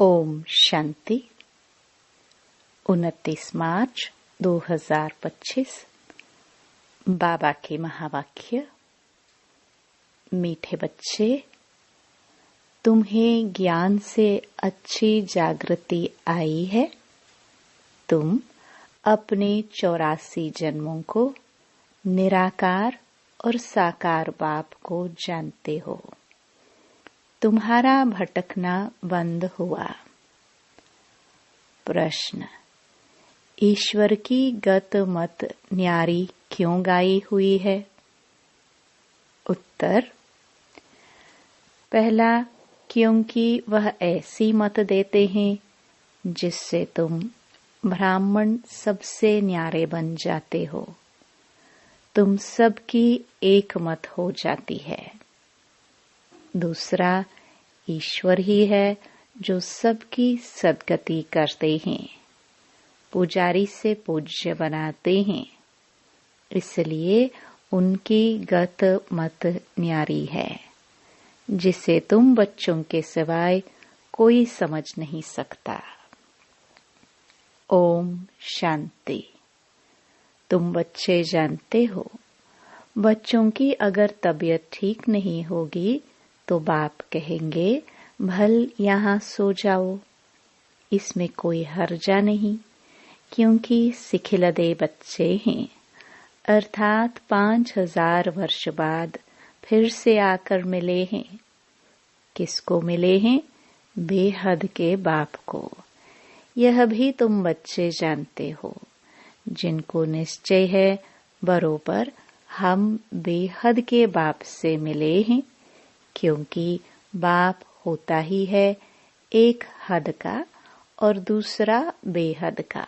ओम शांति। 29 मार्च 2025। बाबा के महावाक्य। मीठे बच्चे, तुम्हें ज्ञान से अच्छी जागृति आई है। तुम अपने 84 जन्मों को निराकार और साकार बाप को जानते हो। तुम्हारा भटकना बंद हुआ। प्रश्न: ईश्वर की गत मत न्यारी क्यों गाई हुई है? उत्तर: पहला, क्योंकि वह ऐसी मत देते हैं जिससे तुम ब्राह्मण सबसे न्यारे बन जाते हो। तुम सबकी एक मत हो जाती है। दूसरा, ईश्वर ही है जो सबकी सद्गति करते हैं, पुजारी से पूज्य बनाते हैं, इसलिए उनकी गत मत न्यारी है, जिसे तुम बच्चों के सिवाय कोई समझ नहीं सकता। ओम शांति। तुम बच्चे जानते हो, बच्चों की अगर तबीयत ठीक नहीं होगी तो बाप कहेंगे, भल यहाँ सो जाओ। इसमें कोई हर्जा नहीं, क्योंकि सिखिलदे बच्चे हैं, अर्थात 5000 वर्ष बाद फिर से आकर मिले हैं। किसको मिले हैं? बेहद के बाप को। यह भी तुम बच्चे जानते हो, जिनको निश्चय है बरोबर हम बेहद के बाप से मिले हैं, क्योंकि बाप होता ही है एक हद का और दूसरा बेहद का।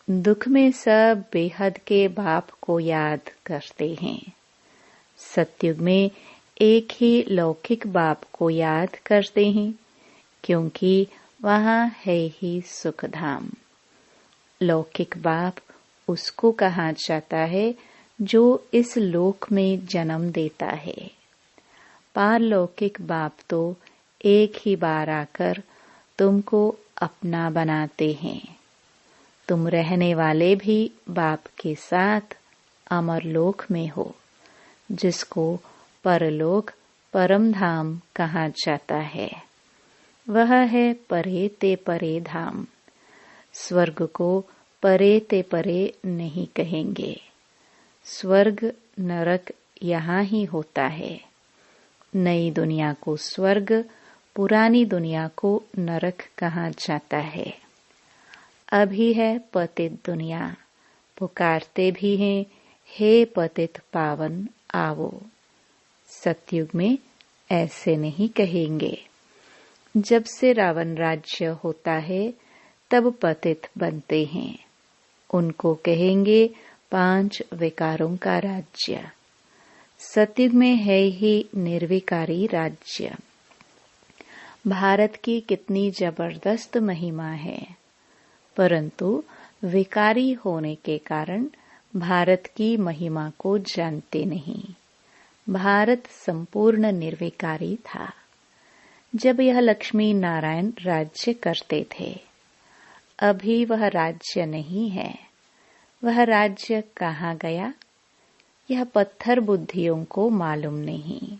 दुख में सब बेहद के बाप को याद करते हैं। सतयुग में एक ही लौकिक बाप को याद करते हैं, क्योंकि वहाँ है ही सुखधाम। लौकिक बाप उसको कहा जाता है जो इस लोक में जन्म देता है। पारलौकिक बाप तो एक ही बार आकर तुमको अपना बनाते हैं। तुम रहने वाले भी बाप के साथ अमरलोक में हो, जिसको परलोक परम धाम कहा जाता है। वह है परे ते परे धाम। स्वर्ग को परे ते परे नहीं कहेंगे। स्वर्ग नरक यहाँ ही होता है। नई दुनिया को स्वर्ग, पुरानी दुनिया को नरक कहा जाता है। अभी है पतित दुनिया, पुकारते भी हैं, हे पतित पावन आवो। सतयुग में ऐसे नहीं कहेंगे। जब से रावण राज्य होता है तब पतित बनते हैं। उनको कहेंगे 5 विकारों का राज्य। सतयुग में है ही निर्विकारी राज्य। भारत की कितनी जबरदस्त महिमा है, परंतु विकारी होने के कारण भारत की महिमा को जानते नहीं। भारत संपूर्ण निर्विकारी था जब यह लक्ष्मी नारायण राज्य करते थे। अभी वह राज्य नहीं है। वह राज्य कहाँ गया, यह पत्थर बुद्धियों को मालूम नहीं।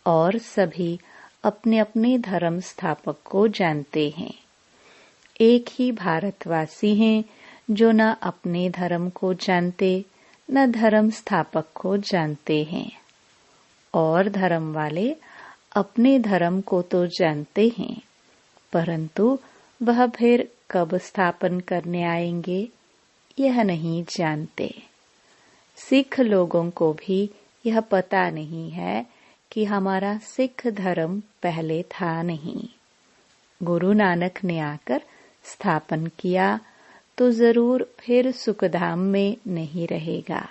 और सभी अपने अपने धर्म स्थापक को जानते हैं। एक ही भारतवासी हैं जो न अपने धर्म को जानते न धर्म स्थापक को जानते हैं। और धर्म वाले अपने धर्म को तो जानते हैं, परंतु वह फिर कब स्थापन करने आएंगे यह नहीं जानते। सिख लोगों को भी यह पता नहीं है कि हमारा सिख धर्म पहले था नहीं। गुरु नानक ने आकर स्थापन किया तो जरूर फिर सुखधाम में नहीं रहेगा।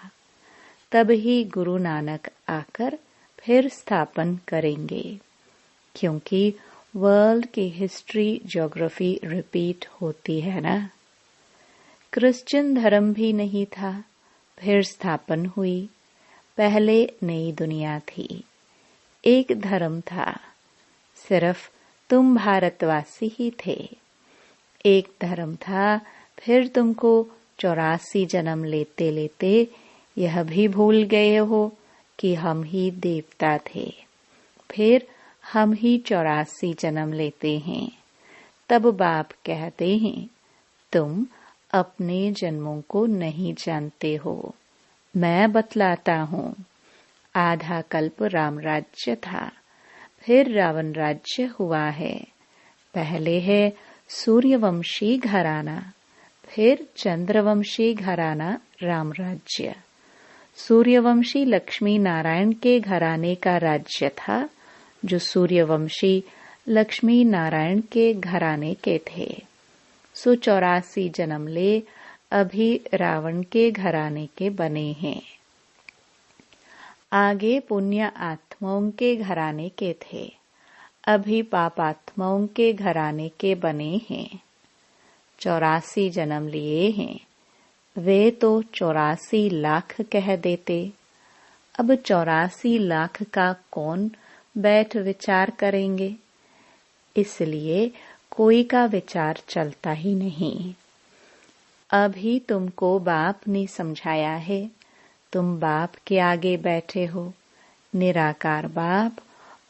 तब ही गुरु नानक आकर फिर स्थापन करेंगे, क्योंकि वर्ल्ड की हिस्ट्री ज्योग्राफी रिपीट होती है ना। क्रिश्चियन धर्म भी नहीं था, फिर स्थापन हुई। पहले नई दुनिया थी, एक धर्म था, सिर्फ तुम भारतवासी ही थे। एक धर्म था, फिर तुमको 84 जन्म लेते लेते यह भी भूल गए हो कि हम ही देवता थे। फिर हम ही 84 जन्म लेते हैं। तब बाप कहते हैं, तुम अपने जन्मों को नहीं जानते हो, मैं बतलाता हूँ। आधा कल्प राम राज्य था, फिर रावण राज्य हुआ है। पहले है सूर्यवंशी घराना, फिर चंद्रवंशी घराना राम राज्य। सूर्यवंशी लक्ष्मी नारायण के घराने का राज्य था, जो सूर्यवंशी लक्ष्मी नारायण के घराने के थे। 84 जन्म ले अभी रावण के घराने के बने हैं। आगे पुण्य आत्माओं के घराने के थे, अभी पापात्माओं के घराने के बने हैं। 84 जन्म लिए हैं, वे तो 84 लाख कह देते। अब 84 लाख का कौन बैठ विचार करेंगे, इसलिए कोई का विचार चलता ही नहीं। अभी तुमको बाप ने समझाया है, तुम बाप के आगे बैठे हो। निराकार बाप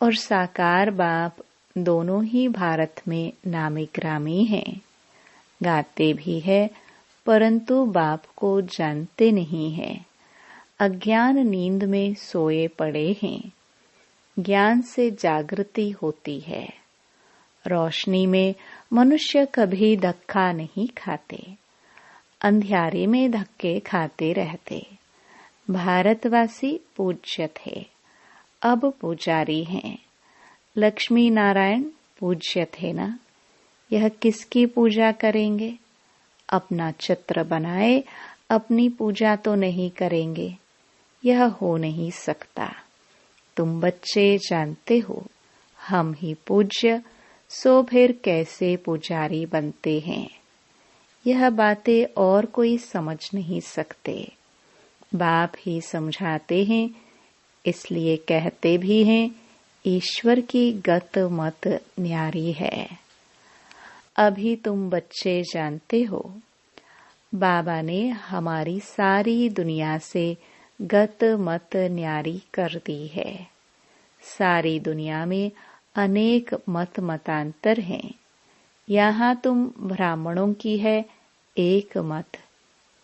और साकार बाप दोनों ही भारत में नामी ग्रामी हैं। गाते भी है, परंतु बाप को जानते नहीं है। अज्ञान नींद में सोए पड़े हैं। ज्ञान से जागृति होती है। रोशनी में मनुष्य कभी धक्का नहीं खाते, अंधियारे में धक्के खाते रहते। भारतवासी पूज्य थे, अब पुजारी हैं। लक्ष्मी नारायण पूज्य थे ना, यह किसकी पूजा करेंगे? अपना चित्र बनाए अपनी पूजा तो नहीं करेंगे, यह हो नहीं सकता। तुम बच्चे जानते हो हम ही पूज्य, सो फिर कैसे पुजारी बनते हैं? यह बातें और कोई समझ नहीं सकते, बाप ही समझाते हैं। इसलिए कहते भी हैं, ईश्वर की गत मत न्यारी है। अभी तुम बच्चे जानते हो, बाबा ने हमारी सारी दुनिया से गत मत न्यारी कर दी है। सारी दुनिया में अनेक मत मतांतर हैं। यहाँ तुम ब्राह्मणों की है एक मत,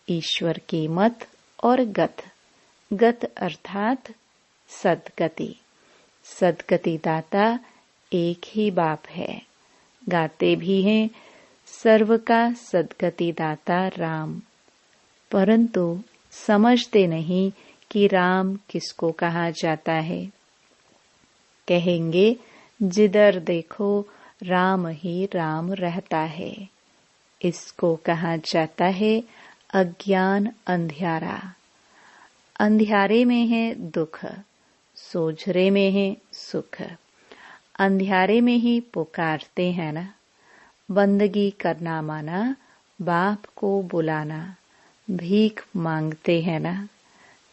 ईश्वर की मत और गत। गत अर्थात सदगति। सदगति दाता एक ही बाप है। गाते भी हैं, सर्व का सदगति दाता राम। परंतु समझते नहीं कि राम किसको कहा जाता है। कहेंगे जिधर देखो राम ही राम रहता है। इसको कहा जाता है अज्ञान अंधियारा। अंधियारे में है दुख, सोझरे में है सुख। अंधियारे में ही पुकारते हैं ना। बंदगी करना माना बाप को बुलाना, भीख मांगते हैं ना।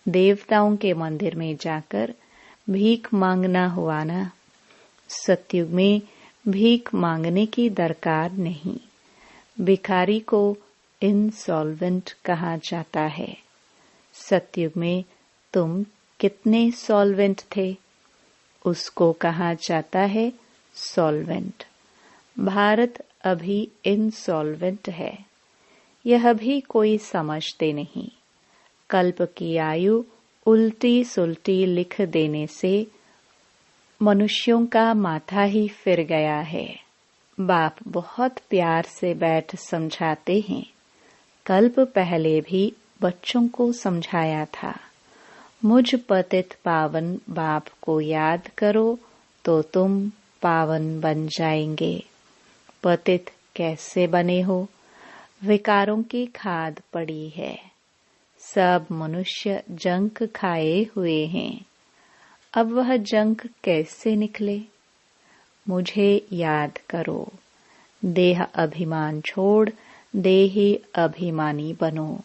देवताओं के मंदिर में जाकर भीख मांगना हुआ ना। सतयुग में भीख मांगने की दरकार नहीं। भिखारी को इंसॉल्वेंट कहा जाता है। सतयुग में तुम कितने सॉल्वेंट थे, उसको कहा जाता है सॉल्वेंट। भारत अभी इंसॉल्वेंट है, यह भी कोई समझते नहीं। कल्प की आयु उल्टी सुल्टी लिख देने से मनुष्यों का माथा ही फिर गया है। बाप बहुत प्यार से बैठ समझाते हैं। कल्प पहले भी बच्चों को समझाया था। मुझ पतित पावन बाप को याद करो तो तुम पावन बन जाएंगे। पतित कैसे बने हो? विकारों की खाद पड़ी है। सब मनुष्य जंक खाए हुए हैं। अब वह जंक कैसे निकले? मुझे याद करो। देह अभिमान छोड़ देही अभिमानी बनो।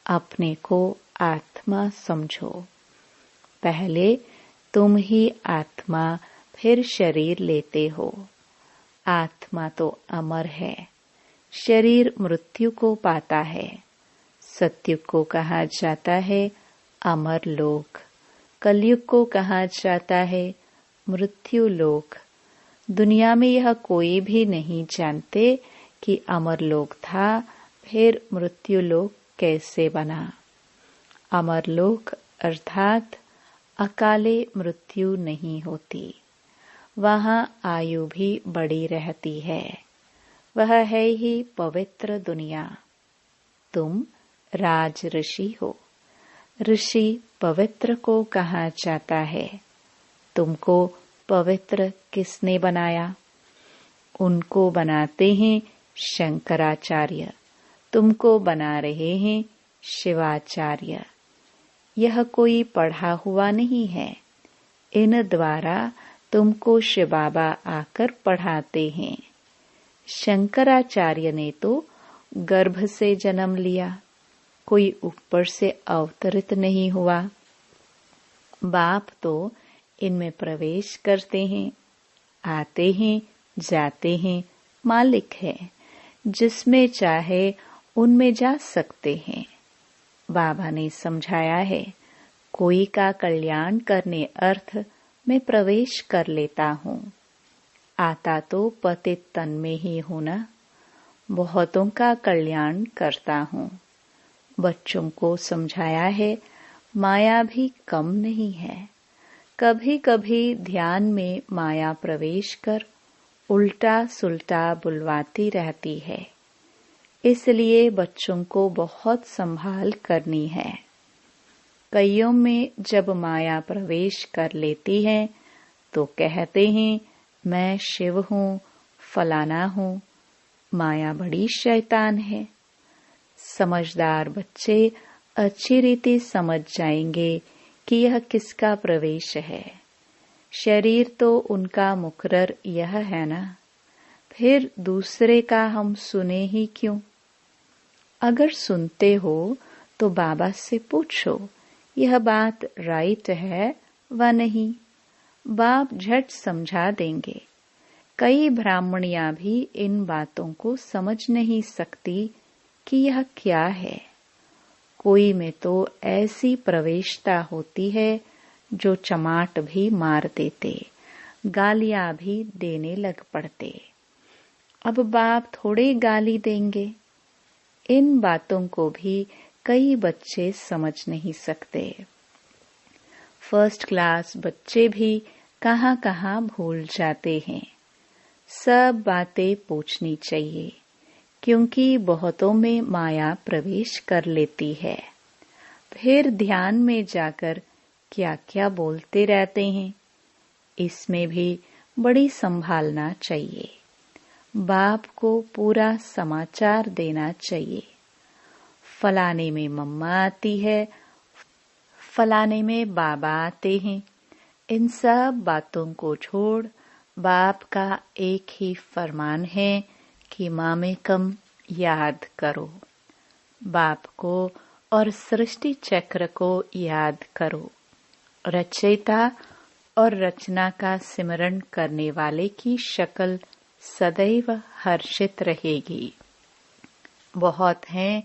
अपने को आत्मा समझो। पहले तुम ही आत्मा, फिर शरीर लेते हो। आत्मा तो अमर है, शरीर मृत्यु को पाता है। सतयुग को कहा जाता है अमर लोक, कलयुग को कहा जाता है मृत्यु लोक। दुनिया में यह कोई भी नहीं जानते कि अमर लोक था, फिर मृत्यु लोक कैसे बना। अमर लोक अर्थात अकाले मृत्यु नहीं होती, वहां आयु भी बड़ी रहती है। वह है ही पवित्र दुनिया। तुम राज ऋषि हो। ऋषि पवित्र को कहा जाता है। तुमको पवित्र किसने बनाया? उनको बनाते हैं शंकराचार्य, तुमको बना रहे हैं शिवाचार्य। यह कोई पढ़ा हुआ नहीं है। इन द्वारा तुमको शिव बाबा आकर पढ़ाते हैं। शंकराचार्य ने तो गर्भ से जन्म लिया, कोई ऊपर से अवतरित नहीं हुआ। बाप तो इनमें प्रवेश करते हैं, आते हैं, जाते हैं, मालिक है, जिसमें चाहे उनमें जा सकते हैं। बाबा ने समझाया है, कोई का कल्याण करने अर्थ मैं प्रवेश कर लेता हूँ। आता तो पतित तन में ही हूँ ना, बहुतों का कल्याण करता हूँ। बच्चों को समझाया है, माया भी कम नहीं है। कभी कभी ध्यान में माया प्रवेश कर उल्टा सुल्टा बुलवाती रहती है, इसलिए बच्चों को बहुत संभाल करनी है। कईयों में जब माया प्रवेश कर लेती है तो कहते हैं मैं शिव हूँ, फलाना हूँ। माया बड़ी शैतान है। समझदार बच्चे अच्छी रीति समझ जाएंगे कि यह किसका प्रवेश है। शरीर तो उनका मुकर्रर यह है ना, फिर दूसरे का हम सुने ही क्यों? अगर सुनते हो तो बाबा से पूछो, यह बात राइट है व नहीं। बाप झट समझा देंगे। कई ब्राह्मणियां भी इन बातों को समझ नहीं सकती कि यह क्या है। कोई में तो ऐसी प्रवेशता होती है जो चमाट भी मार देते, गालियां भी देने लग पड़ते। अब बाप थोड़े गाली देंगे। इन बातों को भी कई बच्चे समझ नहीं सकते। फर्स्ट क्लास बच्चे भी कहाँ कहाँ भूल जाते हैं। सब बातें पूछनी चाहिए, क्योंकि बहुतों में माया प्रवेश कर लेती है। फिर ध्यान में जाकर क्या क्या बोलते रहते हैं, इसमें भी बड़ी संभालना चाहिए। बाप को पूरा समाचार देना चाहिए। फलाने में मम्मा आती है, फलाने में बाबा आते हैं। इन सब बातों को छोड़ बाप का एक ही फरमान है कि मामेकम याद करो। बाप को और सृष्टि चक्र को याद करो। रचयिता और रचना का सिमरण करने वाले की शक्ल सदैव हर्षित रहेगी। बहुत हैं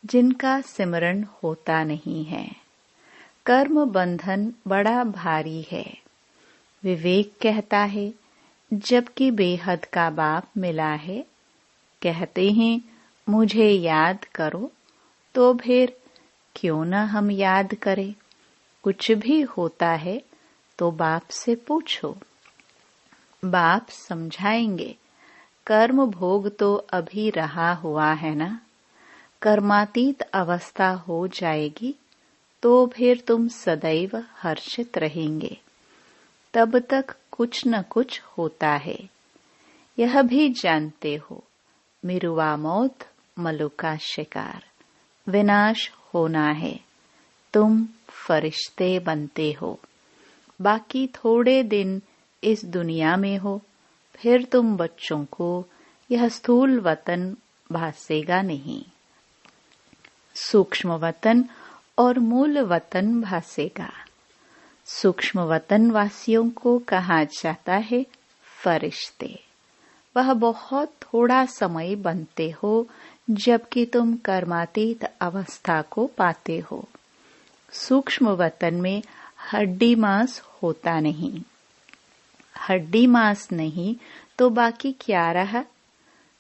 जिनका सिमरण होता नहीं है। कर्म बंधन बड़ा भारी है। विवेक कहता है, जबकि बेहद का बाप मिला है। कहते हैं मुझे याद करो, तो फिर क्यों न हम याद करें। कुछ भी होता है तो बाप से पूछो, बाप समझाएंगे। कर्म भोग तो अभी रहा हुआ है ना, कर्मातीत अवस्था हो जाएगी तो फिर तुम सदैव हर्षित रहेंगे। तब तक कुछ न कुछ होता है। यह भी जानते हो, मिरुआ मौत मलु का शिकार, विनाश होना है। तुम फरिश्ते बनते हो। बाकी थोड़े दिन इस दुनिया में हो, फिर तुम बच्चों को यह स्थूल वतन भासेगा नहीं। सूक्ष्म वतन और मूल वतन भासेगा। सूक्ष्म वतन वासियों को कहा जाता है फरिश्ते, वह बहुत थोड़ा समय बनते हो, जबकि तुम कर्मातीत अवस्था को पाते हो। सूक्ष्म वतन में हड्डी मांस होता नहीं। हड्डी मांस नहीं तो बाकी क्या रहा?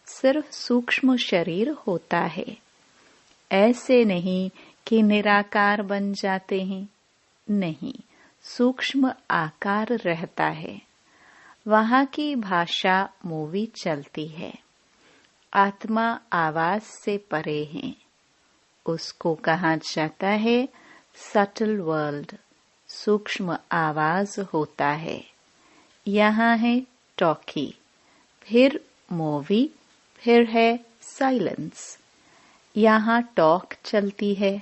सिर्फ सूक्ष्म शरीर होता है। ऐसे नहीं कि निराकार बन जाते हैं, नहीं, सूक्ष्म आकार रहता है। वहां की भाषा मूवी चलती है। आत्मा आवाज से परे है। उसको कहा जाता है सटल वर्ल्ड, सूक्ष्म आवाज होता है। यहाँ है टॉकी, फिर मूवी, फिर है साइलेंस। यहाँ टॉक चलती है।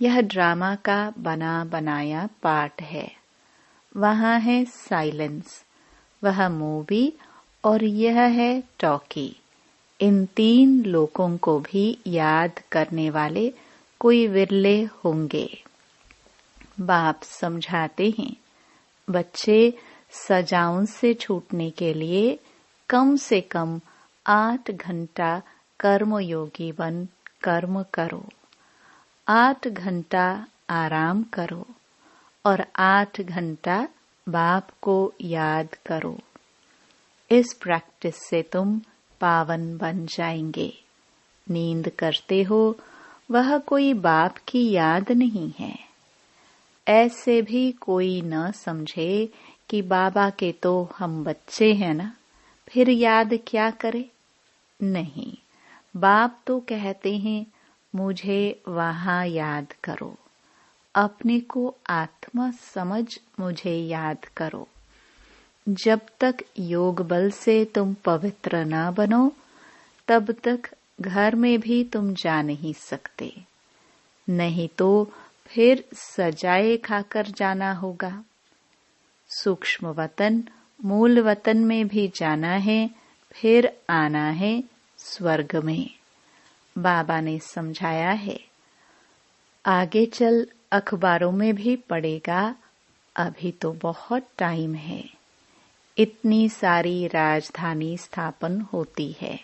यह ड्रामा का बना बनाया पार्ट है। वहाँ है साइलेंस, वह मूवी और यह है टॉकी। इन तीन लोगों को भी याद करने वाले कोई विरले होंगे। बाप समझाते हैं, बच्चे सजाओं से छूटने के लिए कम से कम 8 घंटा कर्मयोगी बन कर्म करो, 8 घंटा आराम करो और 8 घंटा बाप को याद करो। इस प्रैक्टिस से तुम पावन बन जाएंगे। नींद करते हो, वह कोई बाप की याद नहीं है। ऐसे भी कोई न समझे कि बाबा के तो हम बच्चे हैं ना, फिर याद क्या करे। नहीं, बाप तो कहते हैं मुझे वहां याद करो, अपने को आत्मा समझ मुझे याद करो। जब तक योग बल से तुम पवित्र ना बनो, तब तक घर में भी तुम जा नहीं सकते। नहीं तो फिर सजाए खाकर जाना होगा। सूक्ष्म वतन मूल वतन में भी जाना है, फिर आना है स्वर्ग में। बाबा ने समझाया है, आगे चल अखबारों में भी पढ़ेगा, अभी तो बहुत टाइम है। इतनी सारी राजधानी स्थापन होती है,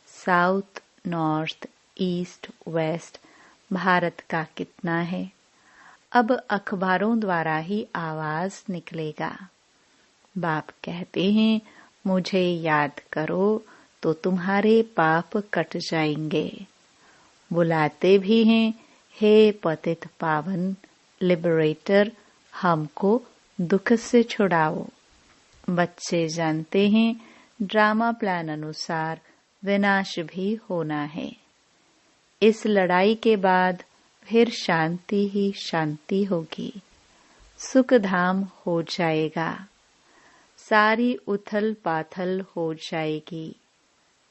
south, north, east, west, Bharat का कितना है। अब अखबारों द्वारा ही आवाज निकलेगा। बाप कहते हैं मुझे याद करो तो तुम्हारे पाप कट जाएंगे। बुलाते भी हैं, हे पतित पावन लिबरेटर, हमको दुख से छुड़ाओ। बच्चे जानते हैं ड्रामा प्लान अनुसार विनाश भी होना है। इस लड़ाई के बाद फिर शांति ही शांति होगी, सुख धाम हो जाएगा, सारी उथल पाथल हो जाएगी।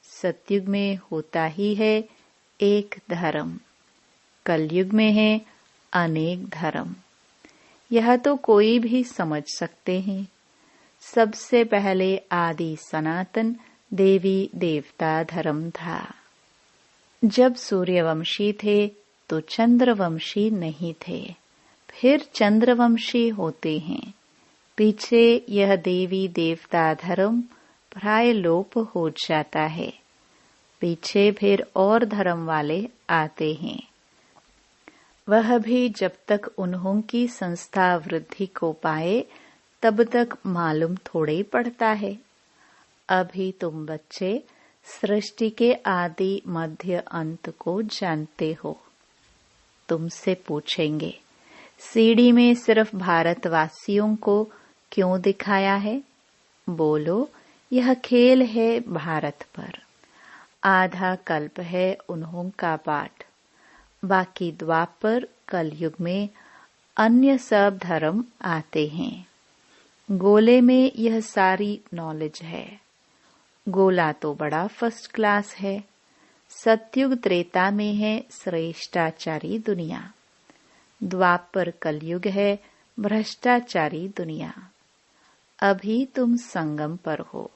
सतयुग में होता ही है एक धर्म, कलयुग में है अनेक धर्म। यह तो कोई भी समझ सकते हैं। सबसे पहले आदि सनातन देवी देवता धर्म था। जब सूर्यवंशी थे तो चंद्रवंशी नहीं थे, फिर चंद्रवंशी होते हैं। पीछे यह देवी देवता धर्म प्राय लोप हो जाता है। पीछे फिर और धर्म वाले आते हैं। वह भी जब तक उन्हों की संस्था वृद्धि को पाए तब तक मालूम थोड़े ही पड़ता है। अभी तुम बच्चे सृष्टि के आदि मध्य अंत को जानते हो। तुमसे पूछेंगे सीडी में सिर्फ भारतवासियों को क्यों दिखाया है? बोलो, यह खेल है भारत पर। आधा कल्प है उन्हों का पाठ, बाकी द्वापर कलयुग में अन्य सब धर्म आते हैं। गोले में यह सारी नॉलेज है। गोला तो बड़ा फर्स्ट क्लास है। सतयुग त्रेता में है श्रेष्ठाचारी दुनिया, द्वापर कलयुग है भ्रष्टाचारी दुनिया। अभी तुम संगम पर हो।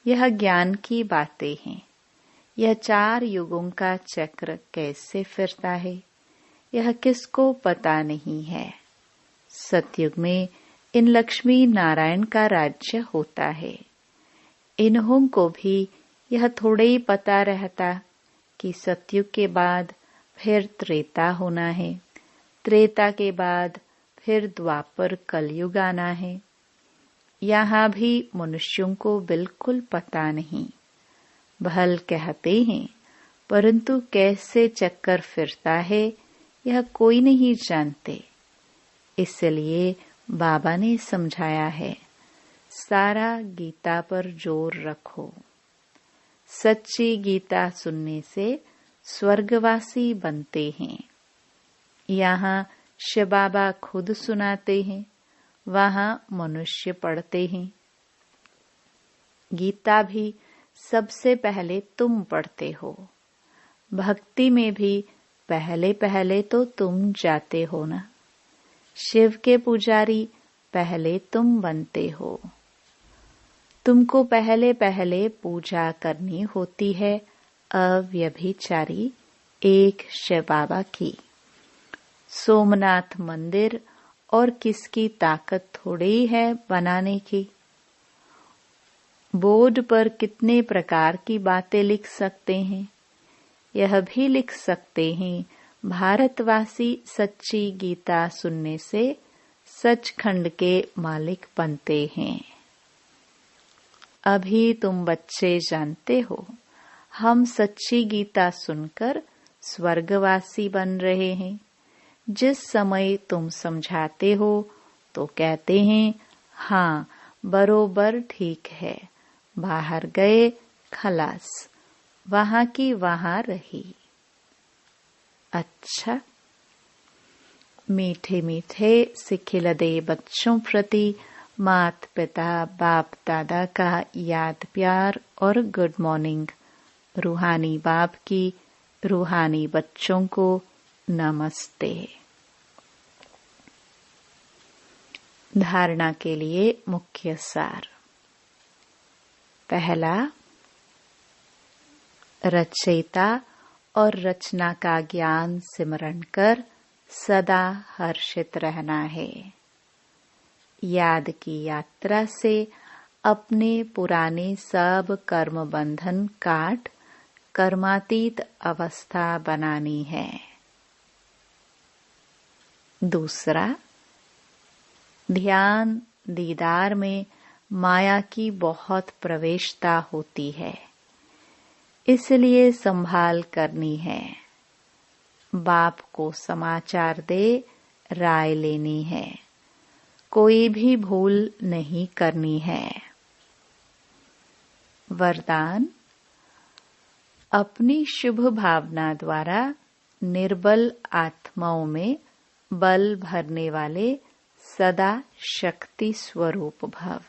यह ज्ञान की बातें हैं। यह 4 युगों का चक्र कैसे फिरता है, यह किसको पता नहीं है। सतयुग में इन लक्ष्मी नारायण का राज्य होता है। इन्हों को भी यह थोड़ा ही पता रहता कि सतयुग के बाद फिर त्रेता होना है, त्रेता के बाद फिर द्वापर कलयुग आना है। यहाँ भी मनुष्यों को बिल्कुल पता नहीं। भल कहते हैं, परंतु कैसे चक्कर फिरता है यह कोई नहीं जानते। इसलिए बाबा ने समझाया है, सारा गीता पर जोर रखो। सच्ची गीता सुनने से स्वर्गवासी बनते हैं। यहाँ शिव बाबा खुद सुनाते हैं, वहाँ मनुष्य पढ़ते हैं। गीता भी सबसे पहले तुम पढ़ते हो, भक्ति में भी पहले पहले तो तुम जाते हो ना। शिव के पुजारी पहले तुम बनते हो। तुमको पहले पहले पूजा करनी होती है अव्यभिचारी एक शिव बाबा की। सोमनाथ मंदिर और किसकी ताकत थोड़ी है बनाने की। बोर्ड पर कितने प्रकार की बातें लिख सकते हैं। यह भी लिख सकते हैं, भारतवासी सच्ची गीता सुनने से सचखंड के मालिक बनते हैं। अभी तुम बच्चे जानते हो, हम सच्ची गीता सुनकर स्वर्गवासी बन रहे हैं। जिस समय तुम समझाते हो तो कहते हैं, हाँ बरोबर ठीक है, बाहर गए खलास, वहां की वहां रही। अच्छा, मीठे मीठे सिखिलदे बच्चों प्रति मात पिता बाप दादा का याद प्यार और गुड मॉर्निंग। रूहानी बाप की रूहानी बच्चों को नमस्ते। धारणा के लिए मुख्य सार। पहला, रचयिता और रचना का ज्ञान सिमरण कर सदा हर्षित रहना है। याद की यात्रा से अपने पुराने सब कर्म बंधन काट कर्मातीत अवस्था बनानी है। दूसरा, ध्यान दीदार में माया की बहुत प्रवेशता होती है, इसलिए संभाल करनी है। बाप को समाचार दे राय लेनी है, कोई भी भूल नहीं करनी है। वरदान, अपनी शुभ भावना द्वारा निर्बल आत्माओं में बल भरने वाले सदा शक्ति स्वरूप भव।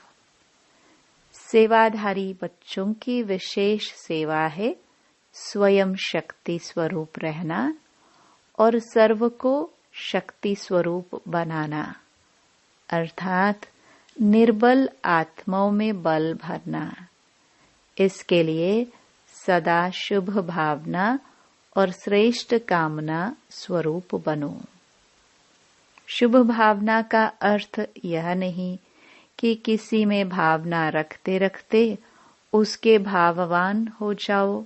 सेवाधारी बच्चों की विशेष सेवा है स्वयं शक्ति स्वरूप रहना और सर्व को शक्ति स्वरूप बनाना, अर्थात निर्बल आत्माओं में बल भरना। इसके लिए सदा शुभ भावना और श्रेष्ठ कामना स्वरूप बनो। शुभ भावना का अर्थ यह नहीं कि किसी में भावना रखते रखते उसके भाववान हो जाओ।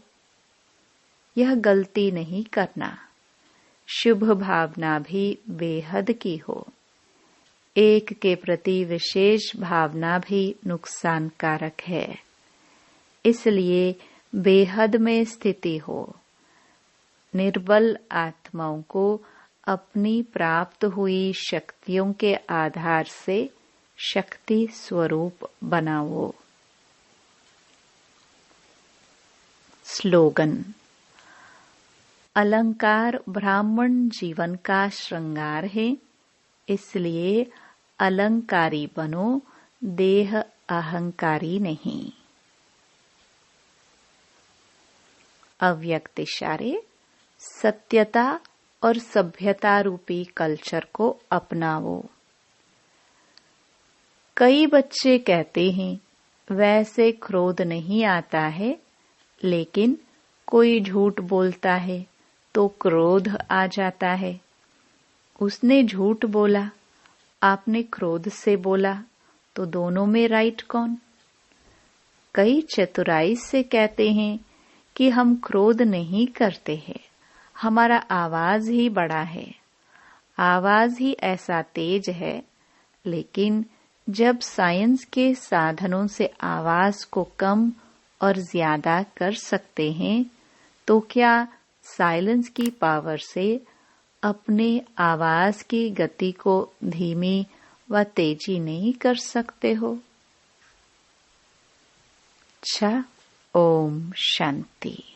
यह गलती नहीं करना। शुभ भावना भी बेहद की हो। एक के प्रति विशेष भावना भी नुकसानकारक है, इसलिए बेहद में स्थिति हो। निर्बल आत्माओं को अपनी प्राप्त हुई शक्तियों के आधार से शक्ति स्वरूप बनाओ। स्लोगन। अलंकार ब्राह्मण जीवन का श्रृंगार है, इसलिए अलंकारी बनो, देह अहंकारी नहीं। अव्यक्त इशारे। सत्यता और सभ्यता रूपी कल्चर को अपनाओ। कई बच्चे कहते हैं, वैसे क्रोध नहीं आता है, लेकिन कोई झूठ बोलता है तो क्रोध आ जाता है। उसने झूठ बोला, आपने क्रोध से बोला, तो दोनों में राइट कौन? कई चतुराई से कहते हैं कि हम क्रोध नहीं करते हैं, हमारा आवाज ही बड़ा है, आवाज ही ऐसा तेज है। लेकिन जब साइंस के साधनों से आवाज को कम और ज्यादा कर सकते हैं, तो क्या साइलेंस की पावर से अपने आवाज की गति को धीमी व तेजी नहीं कर सकते हो? अच्छा, ओम शांति।